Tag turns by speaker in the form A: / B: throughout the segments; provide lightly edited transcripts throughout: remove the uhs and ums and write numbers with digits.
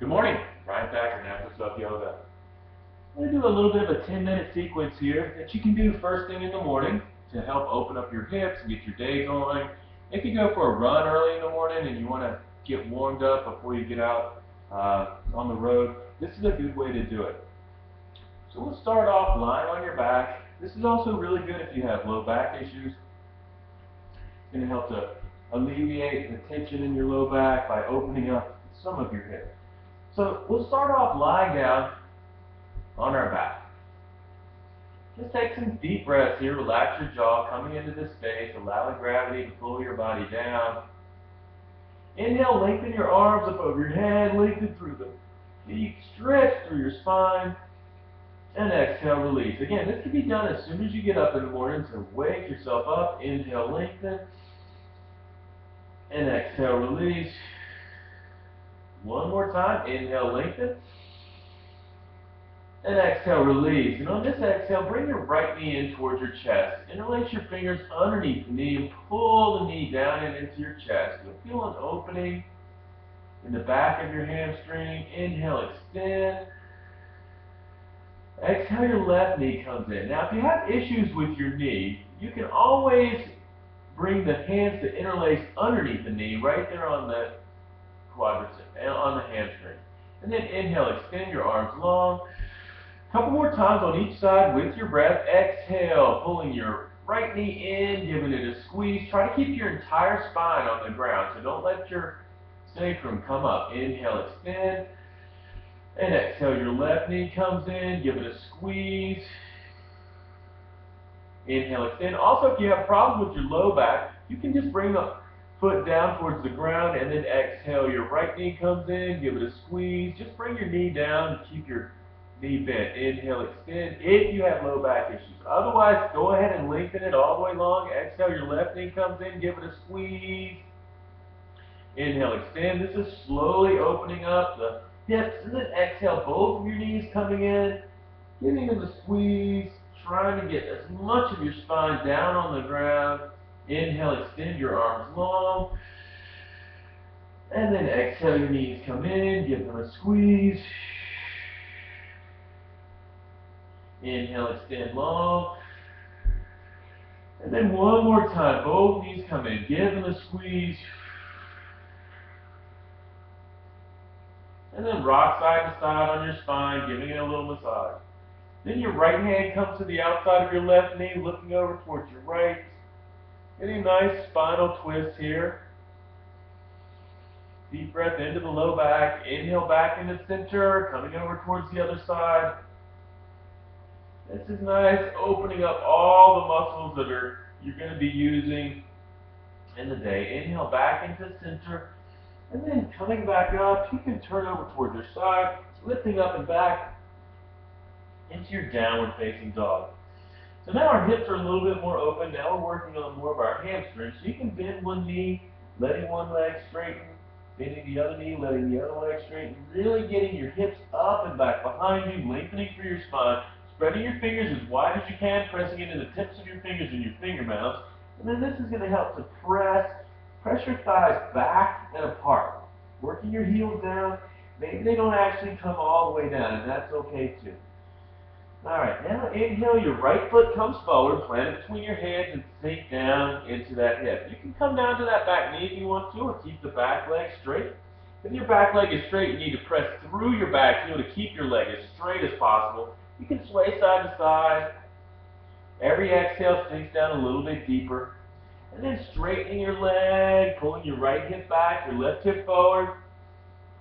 A: Good morning, Brian Thacker, Natural Self Yoga. I'm going to do a little bit of a 10-minute sequence here that you can do first thing in the morning to help open up your hips and get your day going. If you go for a run early in the morning and you want to get warmed up before you get out on the road, this is a good way to do it. So we'll start off lying on your back. This is also really good if you have low back issues. It's going to help to alleviate the tension in your low back by opening up some of your hips. So we'll start off lying down on our back. Just take some deep breaths here. Relax your jaw, coming into this space, allowing gravity to pull your body down. Inhale, lengthen your arms up over your head, lengthen through the feet, stretch through your spine, and exhale, release. Again, this can be done as soon as you get up in the morning, so wake yourself up. Inhale, lengthen, and exhale, release. One more time. Inhale, lengthen, and exhale, release. And on this exhale, bring your right knee in towards your chest. Interlace your fingers underneath the knee and pull the knee down and into your chest. You'll feel an opening in the back of your hamstring. Inhale, extend. Exhale, your left knee comes in. Now, if you have issues with your knee, you can always bring the hands to interlace underneath the knee, right there on the quadricep, on the hamstring. And then inhale, extend your arms long. A couple more times on each side with your breath. Exhale, pulling your right knee in, giving it a squeeze. Try to keep your entire spine on the ground, so don't let your sacrum come up. Inhale, extend. And exhale, your left knee comes in, give it a squeeze. Inhale, extend. Also, if you have problems with your low back, you can just bring the foot down towards the ground and then exhale. Your right knee comes in, give it a squeeze. Just bring your knee down and keep your knee bent. Inhale, extend if you have low back issues. Otherwise, go ahead and lengthen it all the way long. Exhale, your left knee comes in, give it a squeeze. Inhale, extend. This is slowly opening up the hips. And then exhale, both of your knees coming in, giving them a squeeze, trying to get as much of your spine down on the ground. Inhale, extend your arms long. And then exhale, your knees come in, give them a squeeze. Inhale, extend long. And then one more time, both knees come in, give them a squeeze. And then rock side to side on your spine, giving it a little massage. Then your right hand comes to the outside of your left knee, looking over towards your right. Getting a nice spinal twist here. Deep breath into the low back. Inhale back into center, coming over towards the other side. This is nice, opening up all the muscles that you're going to be using in the day. Inhale back into center. And then coming back up, you can turn over towards your side, lifting up and back into your downward facing dog. So now our hips are a little bit more open. Now we're working on more of our hamstrings. So you can bend one knee, letting one leg straighten, bending the other knee, letting the other leg straighten, really getting your hips up and back behind you, lengthening through your spine, spreading your fingers as wide as you can, pressing into the tips of your fingers and your finger mounts. And then this is going to help to press your thighs back and apart, working your heels down. Maybe they don't actually come all the way down, and that's okay too. All right, now inhale, your right foot comes forward, plant it between your hands and sink down into that hip. You can come down to that back knee if you want to, or keep the back leg straight. If your back leg is straight, you need to press through your back heel to keep your leg as straight as possible. You can sway side to side. Every exhale sinks down a little bit deeper. And then straightening your leg, pulling your right hip back, your left hip forward,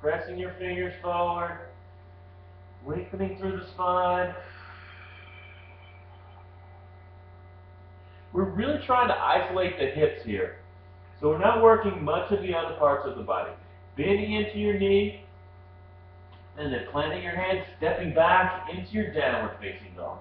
A: pressing your fingers forward, lengthening through the spine. We're really trying to isolate the hips here. So we're not working much of the other parts of the body. Bending into your knee, and then planting your hands, stepping back into your downward facing dog.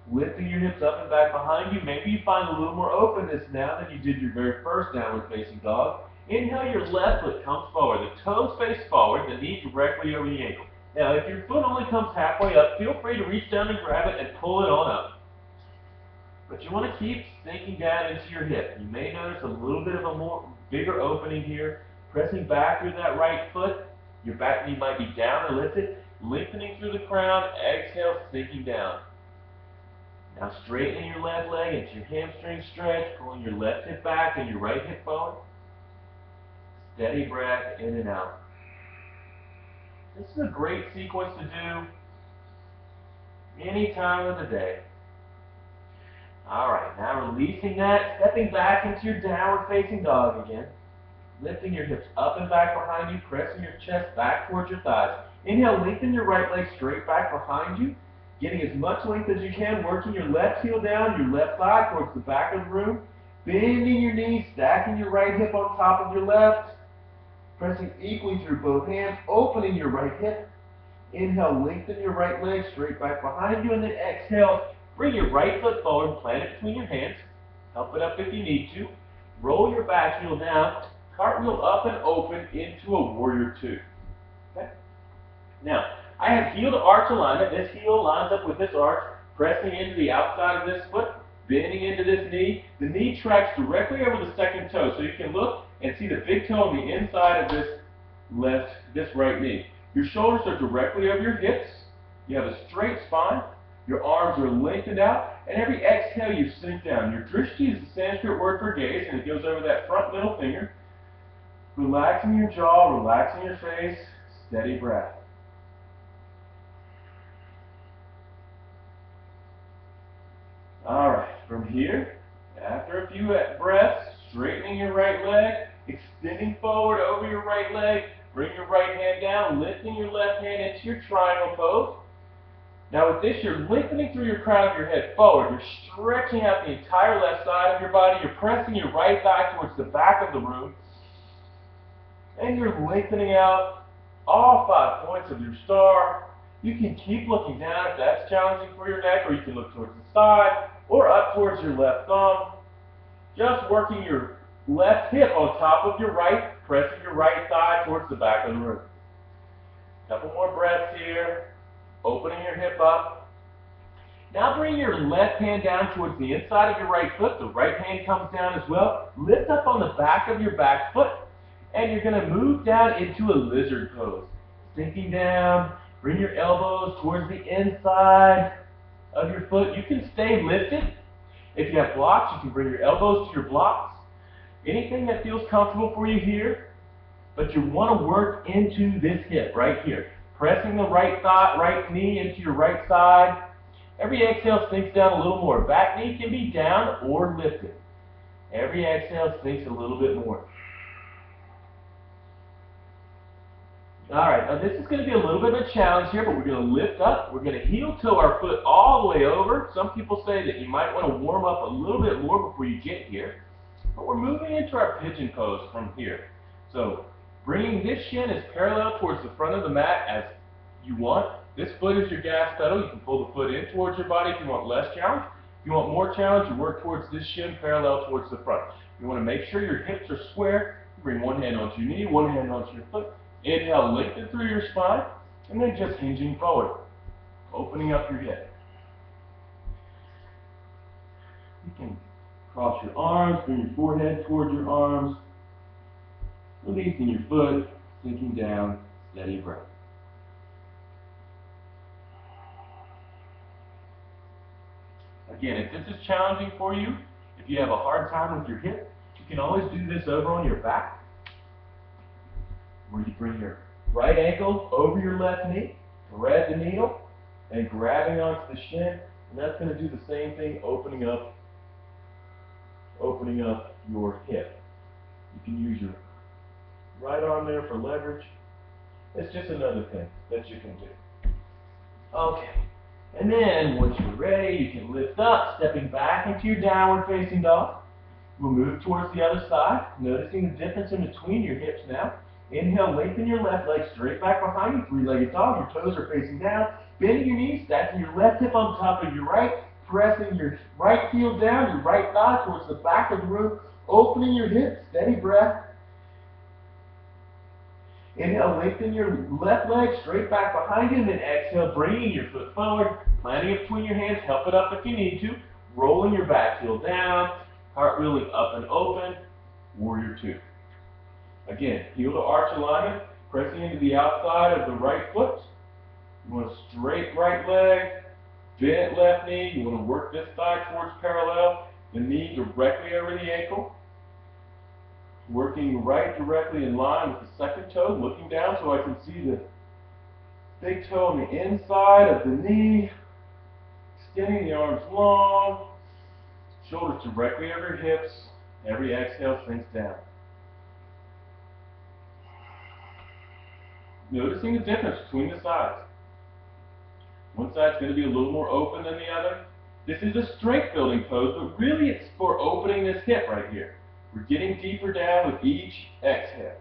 A: Lifting your hips up and back behind you. Maybe you find a little more openness now than you did your very first downward facing dog. Inhale, your left foot comes forward. The toes face forward, the knee directly over the ankle. Now, if your foot only comes halfway up, feel free to reach down and grab it and pull it on up. But you want to keep sinking down into your hip. You may notice a little bit of a more bigger opening here. Pressing back through that right foot. Your back knee might be down or lifted, lengthening through the crown, exhale, sinking down. Now straightening your left leg into your hamstring stretch, pulling your left hip back and your right hip forward. Steady breath in and out. This is a great sequence to do any time of the day. Alright, now releasing that, stepping back into your downward facing dog again. Lifting your hips up and back behind you, pressing your chest back towards your thighs. Inhale, lengthen your right leg straight back behind you, getting as much length as you can, working your left heel down, your left thigh towards the back of the room, bending your knees, stacking your right hip on top of your left, pressing equally through both hands, opening your right hip. Inhale, lengthen your right leg straight back behind you, and then exhale, bring your right foot forward, plant it between your hands, help it up if you need to, roll your back heel down, cartwheel up and open into a warrior two. Okay? Now, I have heel to arch alignment. This heel lines up with this arch, pressing into the outside of this foot, bending into this knee. The knee tracks directly over the second toe, so you can look and see the big toe on the inside of this right knee. Your shoulders are directly over your hips. You have a straight spine. Your arms are lengthened out, and every exhale you sink down. Your drishti is the Sanskrit word for gaze, and it goes over that front middle finger. Relaxing your jaw, relaxing your face, steady breath. Alright, from here, after a few breaths, straightening your right leg, extending forward over your right leg, bring your right hand down, lifting your left hand into your triangle pose. Now with this, you're lengthening through your crown of your head forward. You're stretching out the entire left side of your body. You're pressing your right thigh towards the back of the room. And you're lengthening out all 5 points of your star. You can keep looking down if that's challenging for your neck, or you can look towards the side or up towards your left thumb. Just working your left hip on top of your right, pressing your right thigh towards the back of the room. Couple more breaths here, opening your hip up. Now bring your left hand down towards the inside of your right foot. The right hand comes down as well. Lift up on the back of your back foot. And you're going to move down into a lizard pose. Sinking down, bring your elbows towards the inside of your foot. You can stay lifted. If you have blocks, you can bring your elbows to your blocks. Anything that feels comfortable for you here. But you want to work into this hip right here. Pressing the right thigh, right knee into your right side. Every exhale sinks down a little more. Back knee can be down or lifted. Every exhale sinks a little bit more. Alright, now this is going to be a little bit of a challenge here, but we're going to lift up. We're going to heel toe our foot all the way over. Some people say that you might want to warm up a little bit more before you get here. But we're moving into our pigeon pose from here. So, bringing this shin as parallel towards the front of the mat as you want. This foot is your gas pedal. You can pull the foot in towards your body if you want less challenge. If you want more challenge, you work towards this shin parallel towards the front. You want to make sure your hips are square. Bring one hand onto your knee, one hand onto your foot. Inhale, lengthen through your spine, and then just hinging forward, opening up your hip. You can cross your arms, bring your forehead towards your arms, releasing your foot, sinking down, steady breath. Again, if this is challenging for you, if you have a hard time with your hip, you can always do this over on your back, where you bring your right ankle over your left knee, thread the needle, and grabbing onto the shin, and that's going to do the same thing, opening up your hip. You can use your right arm there for leverage. It's just another thing that you can do. Okay, and then once you're ready, you can lift up, stepping back into your downward facing dog. We'll move towards the other side, noticing the difference in between your hips now. Inhale, lengthen your left leg straight back behind you, three-legged dog. Your toes are facing down. Bending your knees, stacking your left hip on top of your right, pressing your right heel down, your right thigh towards the back of the room, opening your hips, steady breath. Inhale, lengthen your left leg straight back behind you, and then exhale, bringing your foot forward, planting it between your hands, help it up if you need to, rolling your back heel down, cartwheeling up and open, warrior two. Again, heel to arch alignment, Pressing into the outside of the right foot. You want a straight right leg, bent left knee. You want to work this thigh towards parallel, the knee directly over the ankle. Working right directly in line with the second toe, looking down so I can see the big toe on the inside of the knee. Extending the arms long, shoulders directly over your hips. Every exhale sinks down. Noticing the difference between the sides. One side's going to be a little more open than the other. This is a strength building pose, but really it's for opening this hip right here. We're getting deeper down with each exhale.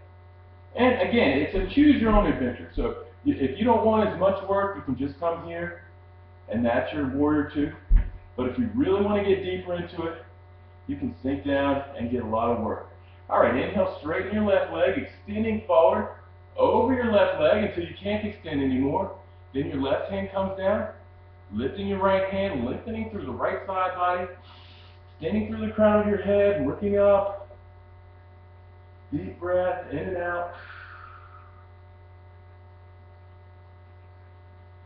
A: And again, it's a choose your own adventure. So if you don't want as much work, you can just come here and that's your warrior two. But if you really want to get deeper into it, you can sink down and get a lot of work. All right, inhale, straighten your left leg, extending forward over your left leg until you can't extend anymore. Then your left hand comes down, lifting your right hand, lengthening through the right side body, extending through the crown of your head, looking up. Deep breath, in and out.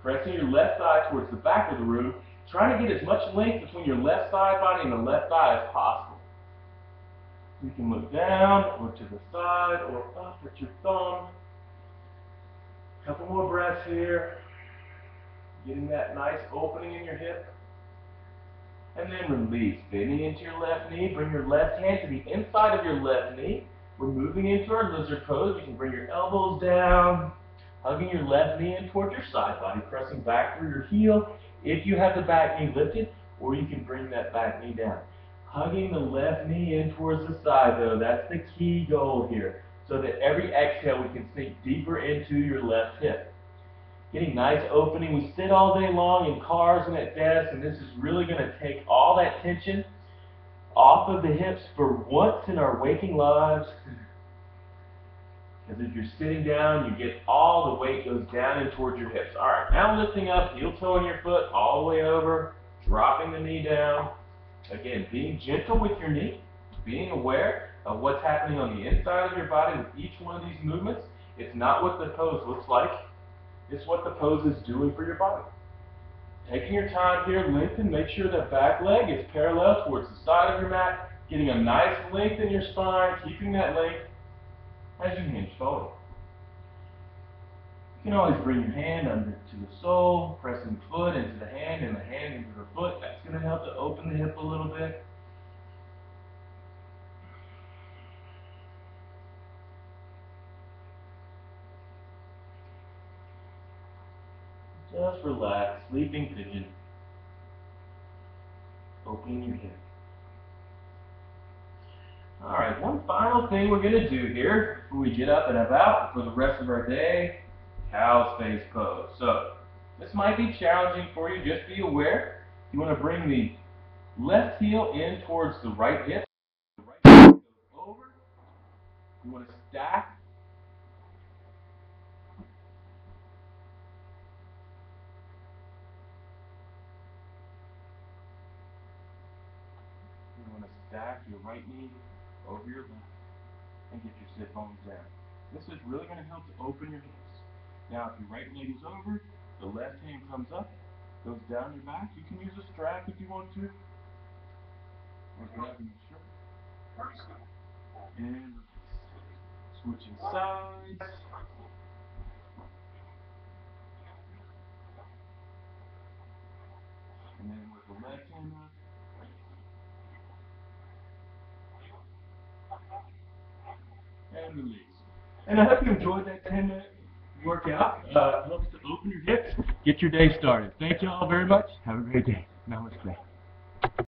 A: Pressing your left thigh towards the back of the room, trying to get as much length between your left side body and the left thigh as possible. You can look down or to the side or up at your thumb. A couple more breaths here. Getting that nice opening in your hip. And then release. Bending into your left knee. Bring your left hand to the inside of your left knee. We're moving into our lizard pose. You can bring your elbows down. Hugging your left knee in towards your side body. Pressing back through your heel if you have the back knee lifted. Or you can bring that back knee down. Hugging the left knee in towards the side though. That's the key goal here. So that every exhale we can sink deeper into your left hip. Getting nice opening. We sit all day long in cars and at desks, and this is really going to take all that tension off of the hips for once in our waking lives. Because if you're sitting down, you get all the weight goes down and towards your hips. All right, now lifting up, heel toe on your foot, all the way over, dropping the knee down. Again, being gentle with your knee, being aware of what's happening on the inside of your body with each one of these movements. It's not what the pose looks like. It's what the pose is doing for your body. Taking your time here, lengthen, make sure that back leg is parallel towards the side of your mat, getting a nice length in your spine, keeping that length as you hinge forward. You can always bring your hand under to the sole, pressing the foot into the hand and the hand into the foot. That's going to help to open the hip a little bit. Just relax, sleeping pigeon, opening your hip. All right, one final thing we're going to do here before we get up and about for the rest of our day, cow's face pose. So this might be challenging for you, just be aware. You want to bring the left heel in towards the right hip. The right hip goes over. You want to stack. You want to stack your right knee over your left and get your sit bones down. This is really going to help to open your hips. Now, if your right leg is over, the left hand comes up, goes down your back. You can use a strap if you want to, or grabbing your shirt. And release. Switching sides. And then with the left hand up. And release. And I hope you enjoyed that 10-minute workout. Helps to open your hips, get your day started. Thank you all very much. Have a great day. Namaste.